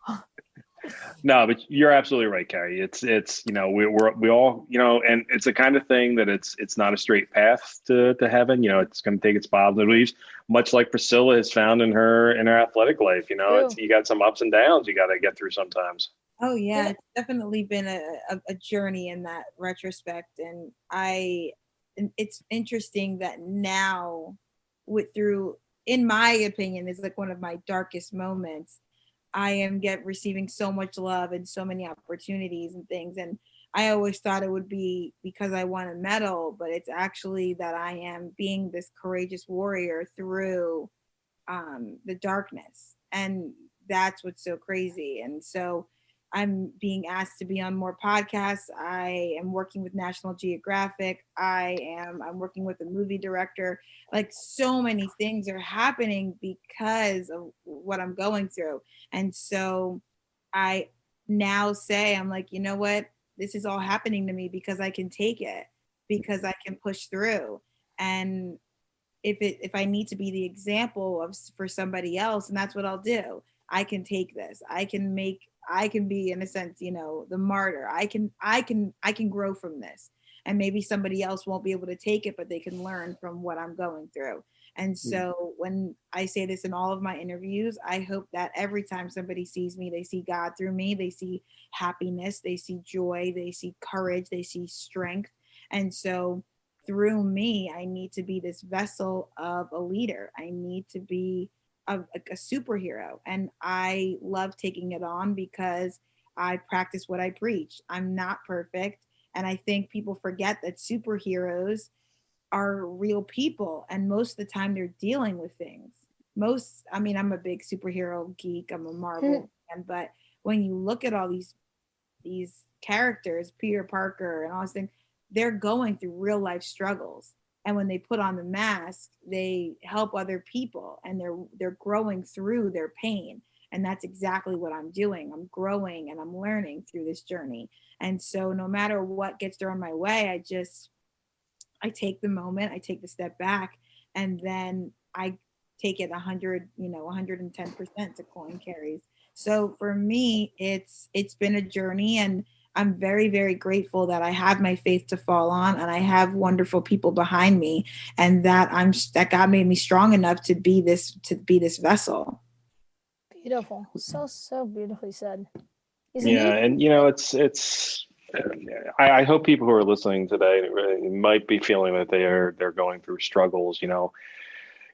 No, but you're absolutely right, Carrie. It's we all, and it's the kind of thing that it's not a straight path to heaven. It's going to take its bobs and weaves, much like Priscilla has found in her athletic life. True. You got some ups and downs you got to get through sometimes. Oh yeah, it's definitely been a journey in that retrospect, and it's interesting that now, in my opinion, is like one of my darkest moments. I am receiving so much love and so many opportunities and things, and I always thought it would be because I won a medal, but it's actually that I am being this courageous warrior through the darkness, and that's what's so crazy. And so I'm being asked to be on more podcasts. I am working with National Geographic. I'm working with a movie director. Like, so many things are happening because of what I'm going through. And so I now say, I'm like, you know what? This is all happening to me because I can take it, because I can push through. And if I need to be the example for somebody else, and that's what I'll do. I can take this. I can be, in a sense, the martyr. I can grow from this, and maybe somebody else won't be able to take it, but they can learn from what I'm going through. And so when I say this in all of my interviews, I hope that every time somebody sees me, they see God through me. They see happiness, they see joy, they see courage, they see strength. And so through me, I need to be this vessel of a leader. I need to be a superhero, and I love taking it on because I practice what I preach. I'm not perfect, and I think people forget that superheroes are real people, and most of the time they're dealing with things. I'm a big superhero geek. I'm a Marvel fan, but when you look at all these characters, Peter Parker and all these things, they're going through real life struggles. And when they put on the mask, they help other people, and they're growing through their pain. And that's exactly what I'm doing. I'm growing and I'm learning through this journey. And so no matter what gets thrown my way, I take the moment, I take the step back, and then I take it 110% to coin Carrie's. So for me, it's been a journey, and I'm very, very grateful that I have my faith to fall on, and I have wonderful people behind me, and that God made me strong enough to be this vessel. Beautiful. So beautifully said. And it's I hope people who are listening today might be feeling that they're going through struggles.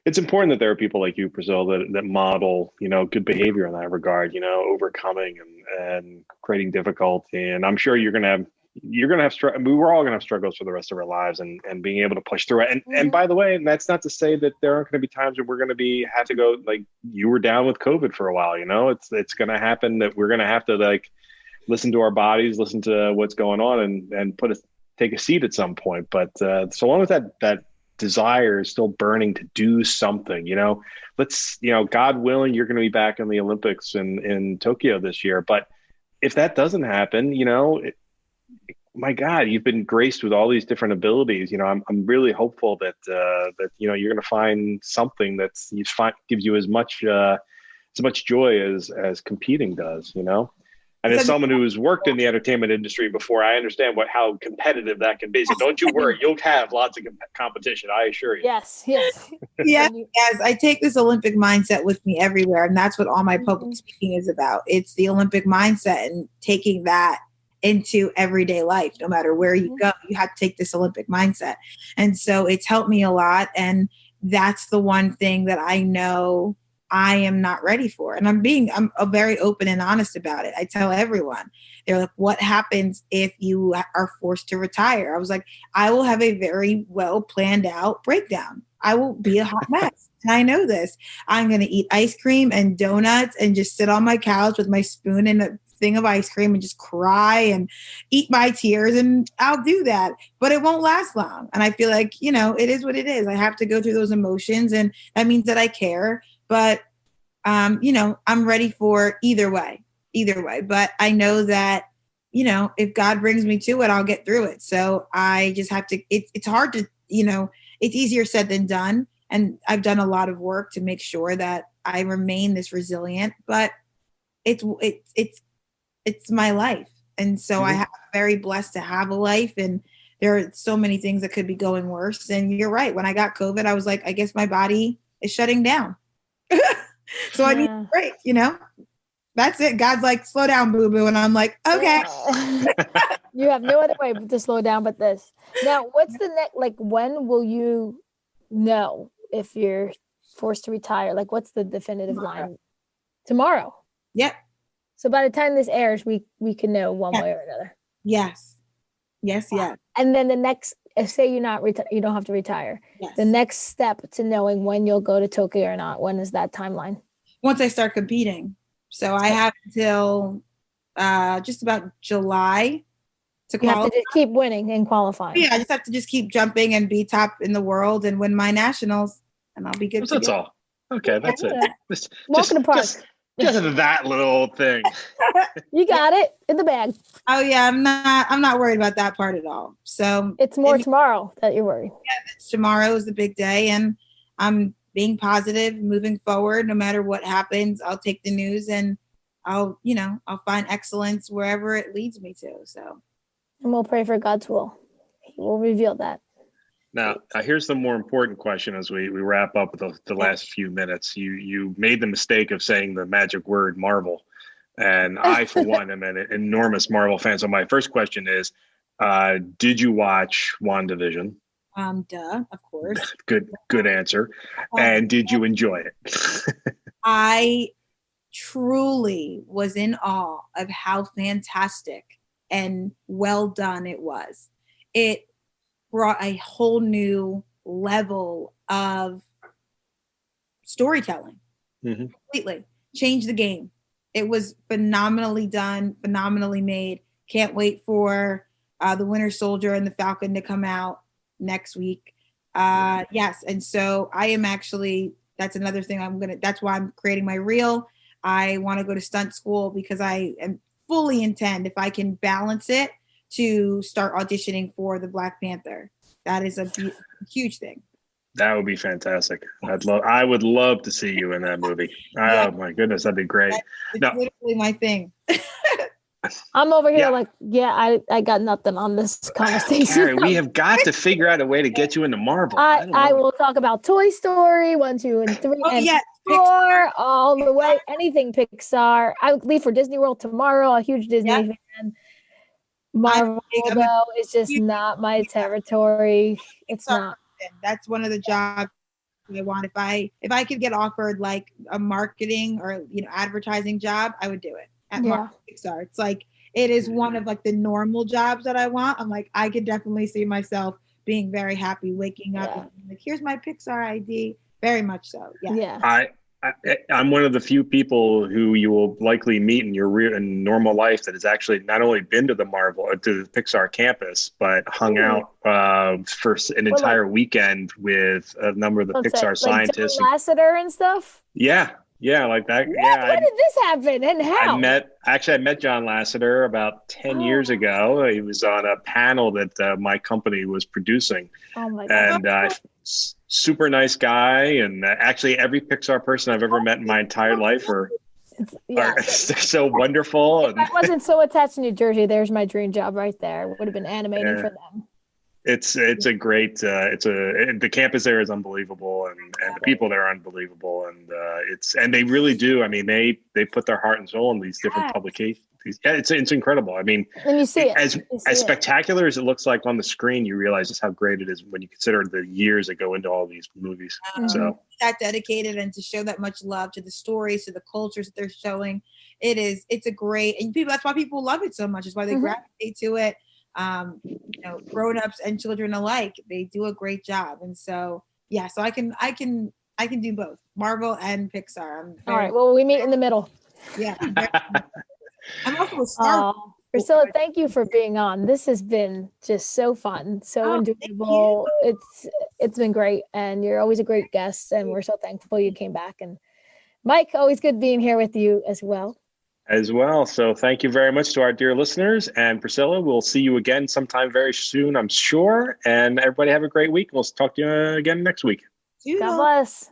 It's important that there are people like you, Priscilla, that model, good behavior in that regard, overcoming and creating difficulty. And I'm sure we're all going to have struggles for the rest of our lives, and being able to push through it. And by the way, and that's not to say that there aren't going to be times when we're going to have to go, like you were down with COVID for a while, it's going to happen that we're going to have to listen to our bodies, listen to what's going on, and take a seat at some point. But so long as that desire is still burning to do something, God willing, you're going to be back in the Olympics in Tokyo this year. But if that doesn't happen, my God, you've been graced with all these different abilities. I'm really hopeful that you're going to find something that gives you as much joy as competing does. And as someone who's worked in the entertainment industry before, I understand how competitive that can be. So don't you worry, you'll have lots of competition, I assure you. Yes. Yes. I take this Olympic mindset with me everywhere, and that's what all my public speaking is about. It's the Olympic mindset, and taking that into everyday life. No matter where you go, you have to take this Olympic mindset. And so it's helped me a lot. And that's the one thing that I know I am not ready for. And I'm very open and honest about it. I tell everyone, they're like, what happens if you are forced to retire? I was like, I will have a very well planned out breakdown. I will be a hot mess. And I know this. I'm going to eat ice cream and donuts and just sit on my couch with my spoon and a thing of ice cream and just cry and eat my tears. And I'll do that, but it won't last long. And I feel like, it is what it is. I have to go through those emotions, and that means that I care. But, I'm ready for either way. But I know that, if God brings me to it, I'll get through it. So I just have to, it's hard to, it's easier said than done. And I've done a lot of work to make sure that I remain this resilient, but it's my life. And so I'm very blessed to have a life, and there are so many things that could be going worse. And you're right. When I got COVID, I was like, I guess my body is shutting down. So I need a break, That's it. God's like, slow down, boo-boo. And I'm like, okay. You have no other way but to slow down but this. Now, what's the next, when will you know if you're forced to retire? What's the definitive line? Tomorrow. Yep. So by the time this airs, we can know one way or another. Yes. And then the next, say you're not you don't have to retire. Yes. The next step to knowing when you'll go to Tokyo or not, when is that timeline? Once I start competing. So I have until just about July to qualify. You have to just keep winning and qualifying. Yeah, I just have to just keep jumping and be top in the world and win my nationals, and I'll be good. That's all. Okay, that's it. Walk in the park. Just that little thing. You got it in the bag. Oh yeah, I'm not worried about that part at all. So it's more tomorrow that you're worried. Yeah, tomorrow is the big day, and I'm being positive, moving forward. No matter what happens, I'll take the news and I'll find excellence wherever it leads me to. So, and we'll pray for God's will. He will reveal that. Now, here's the more important question as we wrap up the last few minutes. You made the mistake of saying the magic word Marvel. And I, for one, am an enormous Marvel fan. So my first question is, did you watch WandaVision? Duh, of course. Good answer. And did you enjoy it? I truly was in awe of how fantastic and well done it was. It brought a whole new level of storytelling. Completely changed the game. It was phenomenally done, phenomenally made. Can't wait for the Winter Soldier and the Falcon to come out next week. Yes, and so I am actually, that's another thing that's why I'm creating my reel. I want to go to stunt school because I am fully intend, if I can balance it, to start auditioning for the Black Panther. That is a huge thing. That would be fantastic. I would love to see you in that movie. Oh my goodness, that'd be great. It's literally my thing. I'm over here I got nothing on this conversation. Carrie, we have got to figure out a way to get you into Marvel. I will talk about Toy Story 1, 2, and 3, and 4 all the way. Anything Pixar. I would leave for Disney World tomorrow. A huge Disney fan. Marvel though is just not my territory. It's not. That's one of the jobs I want. If I could get offered like a marketing or advertising job, I would do it at Pixar. It's like it is one of like the normal jobs that I want. I'm like, I could definitely see myself being very happy waking up and like, here's my Pixar ID. Very much so. Yeah. I'm one of the few people who you will likely meet in your in normal life that has actually not only been to the Pixar campus, but hung out for an entire weekend with a number of the Pixar scientists. John Lasseter and stuff? Yeah, like that. What? Yeah, when did this happen and how? I met John Lasseter about 10 years ago. He was on a panel that my company was producing. Oh my God. And super nice guy, and actually every Pixar person I've ever met in my entire life are they're so wonderful. If I wasn't so attached to New Jersey, there's my dream job right there. Would have been animating for them. It's a great the campus there is unbelievable, and the people there are unbelievable, and they really do. I mean, they put their heart and soul in these different publications. It's incredible. I mean, when you see as spectacular as it looks like on the screen, you realize just how great it is when you consider the years that go into all these movies. So that dedicated and to show that much love to the stories, to the cultures that they're showing, it's a great, and people, that's why people love it so much. It's why they gravitate to it. Grown-ups and children alike, they do a great job. And so so I can do both Marvel and Pixar. All right, well, we meet in the middle. I'm also a Star Wars. Priscilla, thank you for being on. This has been just so fun, so enjoyable. It's been great, and you're always a great guest, and we're so thankful you came back. And Mike, always good being here with you as well. So thank you very much to our dear listeners. And Priscilla, we'll see you again sometime very soon, I'm sure. And everybody have a great week. We'll talk to you again next week. God bless.